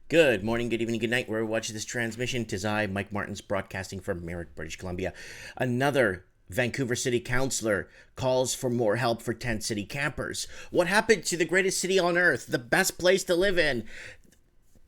Good morning, good evening, good night. Wherever you watch this transmission, 'tis I, Mike Martins, broadcasting from Merritt, British Columbia. Another Vancouver City Councillor calls for more help for tent city campers. What happened to the greatest city on earth, the best place to live in?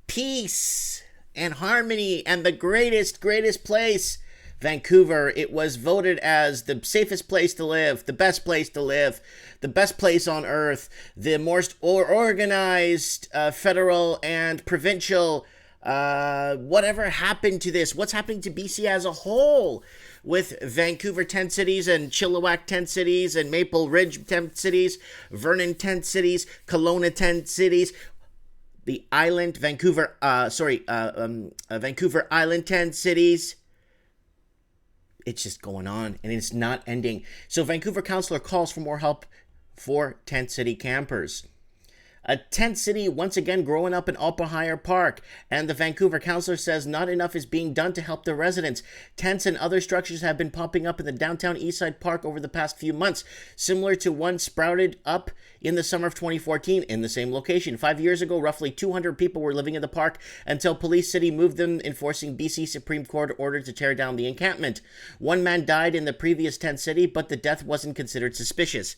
Peace and harmony and the greatest place. Vancouver, it was voted as the safest place to live, the best place to live, the best place on earth, the most organized federal and provincial. Whatever happened to this? What's happening to BC as a whole? With Vancouver tent cities and Chilliwack tent cities and Maple Ridge tent cities, Vernon tent cities, Kelowna tent cities, the island, Vancouver Island tent cities. It's just going on and it's not ending. So Vancouver Councillor calls for more help for tent city campers. A tent city once again growing up in Oppenheimer Park, and the Vancouver councillor says not enough is being done to help the residents. Tents and other structures have been popping up in the downtown Eastside Park over the past few months, similar to one sprouted up in the summer of 2014 in the same location. 5 years ago, roughly 200 people were living in the park until Police City moved them, enforcing BC Supreme Court order to tear down the encampment. One man died in the previous tent city, but the death wasn't considered suspicious.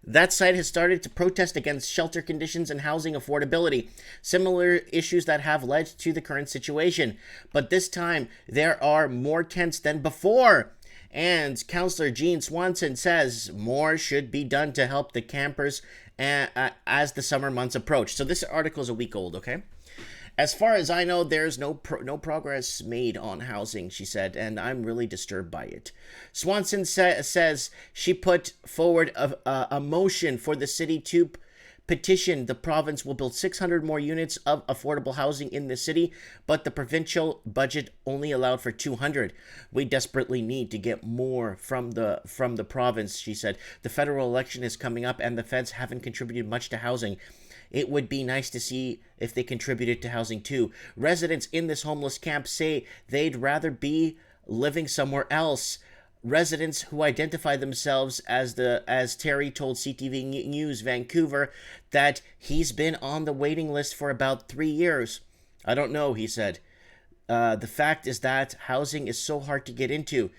That site has started to protest against shelter conditions and housing affordability, similar issues that have led to the current situation. But this time, there are more tents than before. And Councillor Jean Swanson says more should be done to help the campers as the summer months approach. So this article is a week old, okay? As far as I know, there's no progress made on housing, she said, and I'm really disturbed by it. Swanson says she put forward a motion for the city to petition the province will build 600 more units of affordable housing in the city, but the provincial budget only allowed for 200. We desperately need to get more from the province, she said. The federal election is coming up and the feds haven't contributed much to housing. It would be nice to see if they contributed to housing too. Residents in this homeless camp say they'd rather be living somewhere else. Residents who identify themselves as Terry told CTV News Vancouver that he's been on the waiting list for about 3 years. I don't know, he said. The fact is that housing is so hard to get into.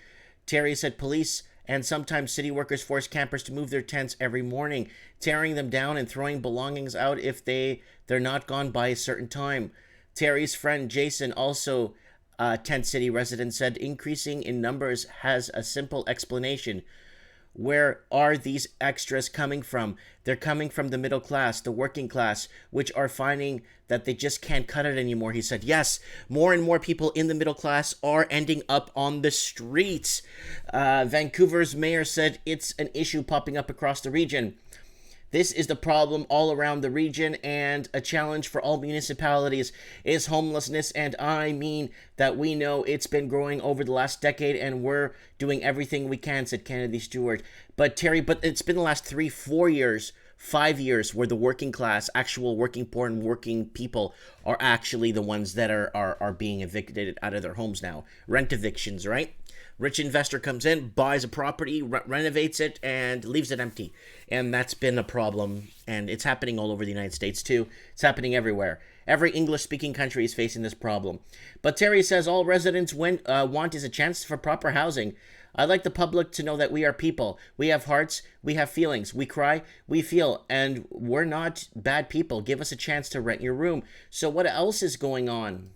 Terry said police and sometimes city workers force campers to move their tents every morning, tearing them down and throwing belongings out if they're not gone by a certain time. Terry's friend Jason, also a tent city resident, said increasing in numbers has a simple explanation. Where are these extras coming from? They're coming from the middle class, the working class, which are finding that they just can't cut it anymore. He said, yes, more and more people in the middle class are ending up on the streets. Vancouver's mayor said it's an issue popping up across the region. This is the problem all around the region, and a challenge for all municipalities is homelessness, and I mean that we know it's been growing over the last decade, and we're doing everything we can, said Kennedy Stewart. But it's been the last 3-4 years, 5 years, where the working class, actual working poor and working people are actually the ones that are being evicted out of their homes now. Rent evictions, right? Rich investor comes in, buys a property, renovates it, and leaves it empty. And that's been a problem, and it's happening all over the United States too. It's happening everywhere. Every English-speaking country is facing this problem. But Terry says all residents want is a chance for proper housing. I'd like the public to know that we are people. We have hearts, we have feelings, we cry, we feel, and we're not bad people. Give us a chance to rent your room. So what else is going on?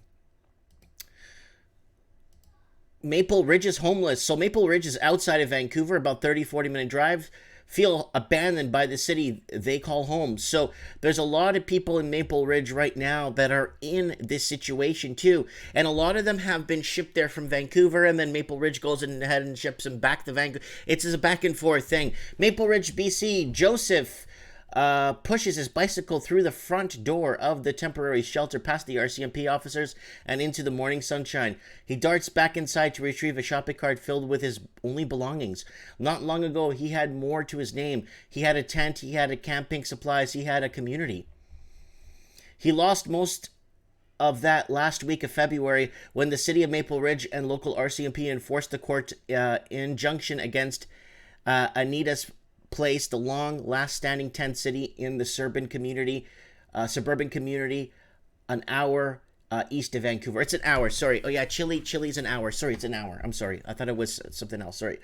Maple Ridge is homeless. So Maple Ridge is outside of Vancouver, about 30-40 minute drive. Feel abandoned by the city they call home. So there's a lot of people in Maple Ridge right now that are in this situation too. And a lot of them have been shipped there from Vancouver, and then Maple Ridge goes ahead and ships them back to Vancouver. It's a back and forth thing. Maple Ridge, BC, Joseph pushes his bicycle through the front door of the temporary shelter past the RCMP officers and into the morning sunshine. He darts back inside to retrieve a shopping cart filled with his only belongings. Not long ago, he had more to his name. He had a tent, he had a camping supplies, he had a community. He lost most of that last week of February when the city of Maple Ridge and local RCMP enforced the court injunction against Anita's Place, the long last standing tent city in the suburban community, an hour east of Vancouver. It's an hour, sorry. Oh yeah, Chile's an hour. Sorry, it's an hour. I'm sorry. I thought it was something else. Sorry.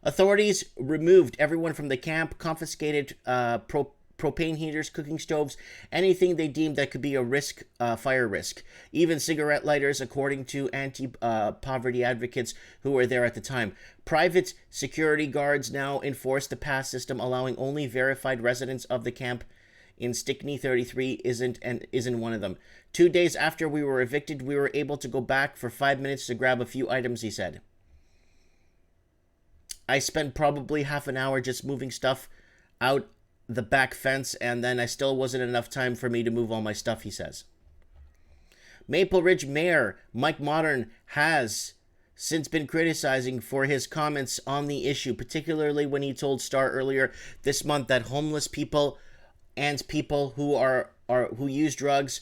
Authorities removed everyone from the camp, confiscated propane heaters, cooking stoves, anything they deemed that could be a risk, fire risk. Even cigarette lighters, according to anti-poverty advocates who were there at the time. Private security guards now enforce the pass system, allowing only verified residents of the camp in Stickney 33 isn't one of them. 2 days after we were evicted, we were able to go back for 5 minutes to grab a few items, he said. I spent probably half an hour just moving stuff out the back fence, and then I still wasn't enough time for me to move all my stuff, he says. Maple Ridge Mayor Mike Modern has since been criticizing for his comments on the issue, particularly when he told Star earlier this month that homeless people and people who use drugs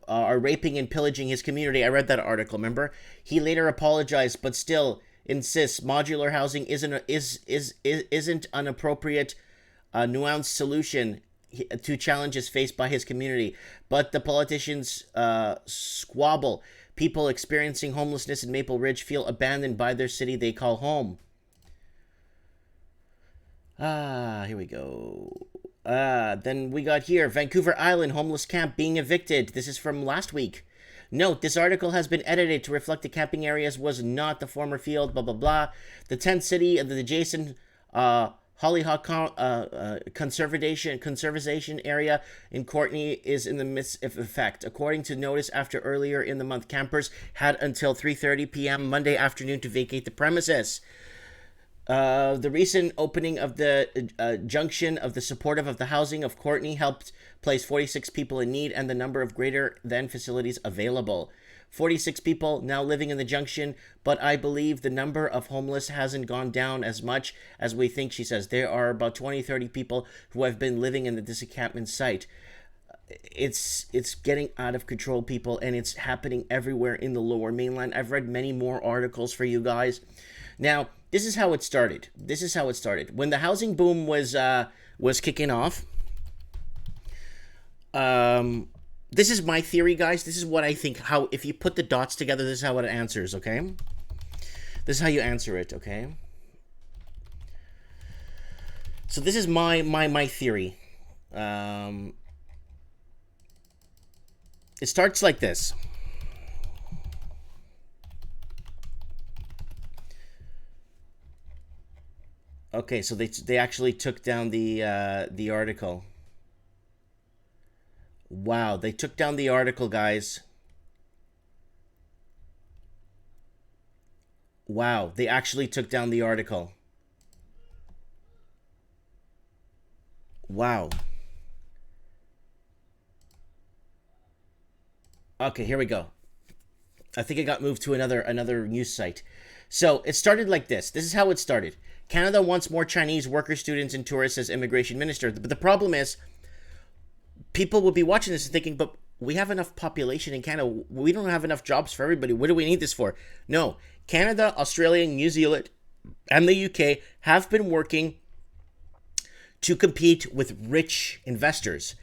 are raping and pillaging his community. I read that article, remember? He later apologized, but still insists modular housing isn't an appropriate nuanced solution to challenges faced by his community. But the politicians squabble. People experiencing homelessness in Maple Ridge feel abandoned by their city they call home. Here we go. Then we got here, Vancouver Island homeless camp being evicted. This is from last week. Note, this article has been edited to reflect the camping areas was not the former field, blah, blah, blah. The tent city of the adjacent Hollyhock conservation area in Courtney is in the midst of effect. According to notice after earlier in the month, campers had until 3:30 p.m. Monday afternoon to vacate the premises. The recent opening of the junction of the supportive of the housing of Courtney helped place 46 people in need and the number of greater than facilities available. 46 people now living in the junction, but I believe the number of homeless hasn't gone down as much as we think, she says. There are about 20-30 people who have been living in the disencampment site. It's getting out of control, people, and it's happening everywhere in the Lower Mainland. I've read many more articles for you guys. Now, this is how it started. When the housing boom was kicking off, this is my theory, guys. This is what I think, how, if you put the dots together, this is how it answers, okay? This is how you answer it, okay? So this is my theory. It starts like this. Okay, so they actually took down the article. Wow, they took down the article, guys. Wow, they actually took down the article. Wow. Okay, here we go. I think it got moved to another news site. So it started like this. This is how it started. Canada wants more Chinese workers, students, and tourists as immigration minister. But the problem is, people will be watching this and thinking, but we have enough population in Canada. We don't have enough jobs for everybody. What do we need this for? No. Canada, Australia, New Zealand, and the UK have been working to compete with rich investors.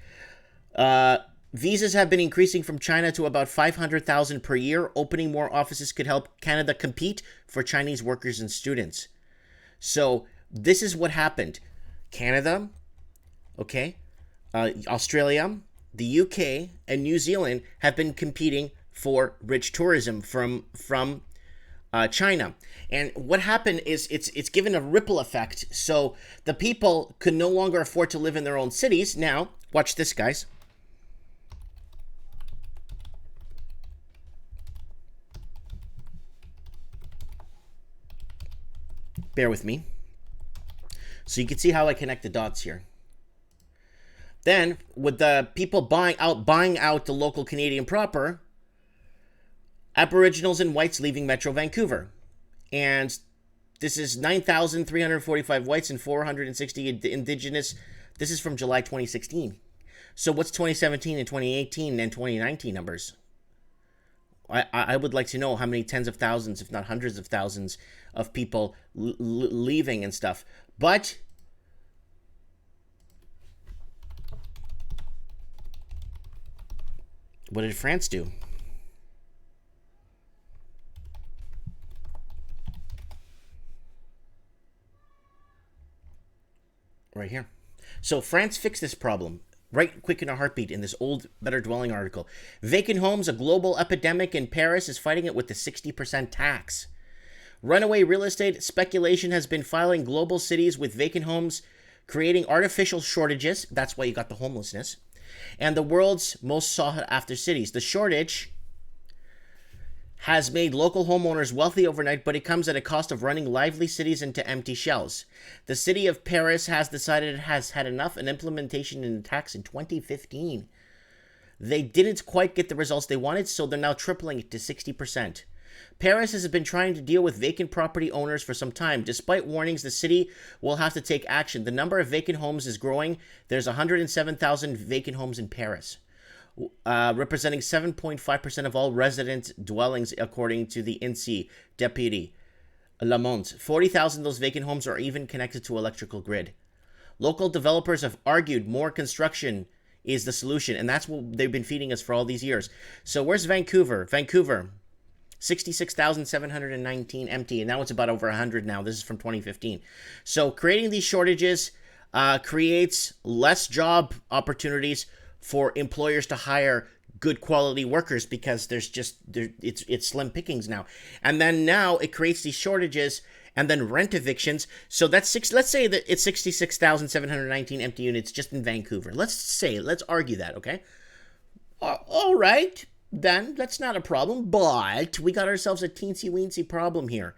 Visas have been increasing from China to about 500,000 per year. Opening more offices could help Canada compete for Chinese workers and students. So this is what happened. Canada, okay, Australia, the UK, and New Zealand have been competing for rich tourism from China. And what happened is it's given a ripple effect. So the people could no longer afford to live in their own cities. Now, watch this, guys. Bear with me. So you can see how I connect the dots here. Then, with the people buying out the local Canadian proper, Aboriginals and whites leaving Metro Vancouver. And this is 9,345 whites and 460 Indigenous. This is from July 2016. So what's 2017 and 2018 and 2019 numbers? I would like to know how many tens of thousands, if not hundreds of thousands, of people leaving and stuff. But what did France do? right here. So France fixed this problem right quick in a heartbeat in this old Better Dwelling article. Vacant homes, a global epidemic in Paris, is fighting it with the 60% tax. Runaway real estate speculation has been filing global cities with vacant homes, creating artificial shortages. That's why you got the homelessness. And the world's most sought after cities. The shortage has made local homeowners wealthy overnight, but it comes at a cost of running lively cities into empty shells. The city of Paris has decided it has had enough and implementation in the tax in 2015. They didn't quite get the results they wanted, so they're now tripling it to 60%. Paris has been trying to deal with vacant property owners for some time. Despite warnings, the city will have to take action. The number of vacant homes is growing. There's 107,000 vacant homes in Paris, representing 7.5% of all resident dwellings, according to the INSEE deputy Lamont. 40,000 of those vacant homes are even connected to electrical grid. Local developers have argued more construction is the solution, and that's what they've been feeding us for all these years. So where's Vancouver? Vancouver, 66,719 empty, and now it's about over 100 now. This is from 2015. So creating these shortages creates less job opportunities for employers to hire good quality workers, because it's slim pickings now. And then now it creates these shortages and then rent evictions. So that's let's say that it's 66,719 empty units just in Vancouver. Let's argue that, okay? All right, then that's not a problem, but we got ourselves a teensy-weensy problem here.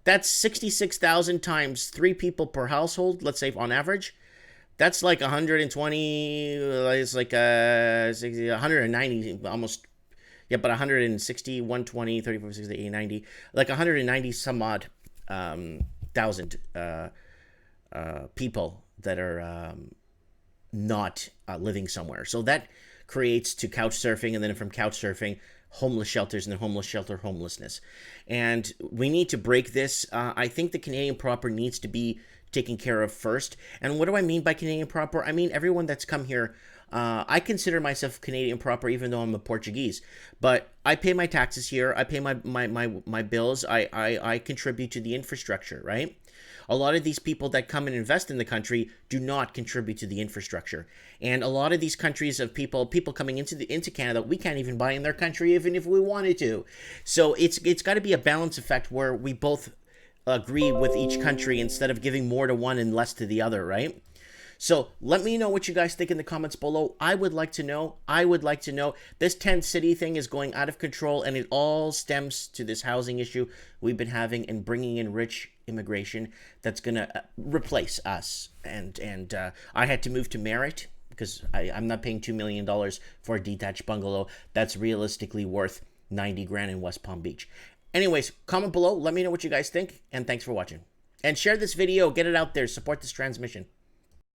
That's 66,000 times 3 people per household, let's say on average. That's like 120, it's like 190, almost, yeah, but 160, 120, 34, 60, 80, 90, like 190 some odd thousand people that are not living somewhere. So that creates to couch surfing, and then from couch surfing, homeless shelters, and then homeless shelter homelessness. And we need to break this. I think the Canadian proper needs to be taken care of first. And what do I mean by Canadian proper? I mean everyone that's come here. I consider myself Canadian proper, even though I'm a Portuguese. But I pay my taxes here. I pay my bills. I contribute to the infrastructure, right? A lot of these people that come and invest in the country do not contribute to the infrastructure. And a lot of these countries of people coming into Canada, we can't even buy in their country even if we wanted to. So it's got to be a balance effect where we both agree with each country instead of giving more to one and less to the other, right? So let me know what you guys think in the comments below. I would like to know. This tent city thing is going out of control, and it all stems to this housing issue we've been having and bringing in rich immigration that's going to replace us. And I had to move to Merritt because I'm not paying $2 million for a detached bungalow that's realistically worth 90 grand in West Palm Beach. Anyways, comment below. Let me know what you guys think, and thanks for watching. And share this video. Get it out there. Support this transmission.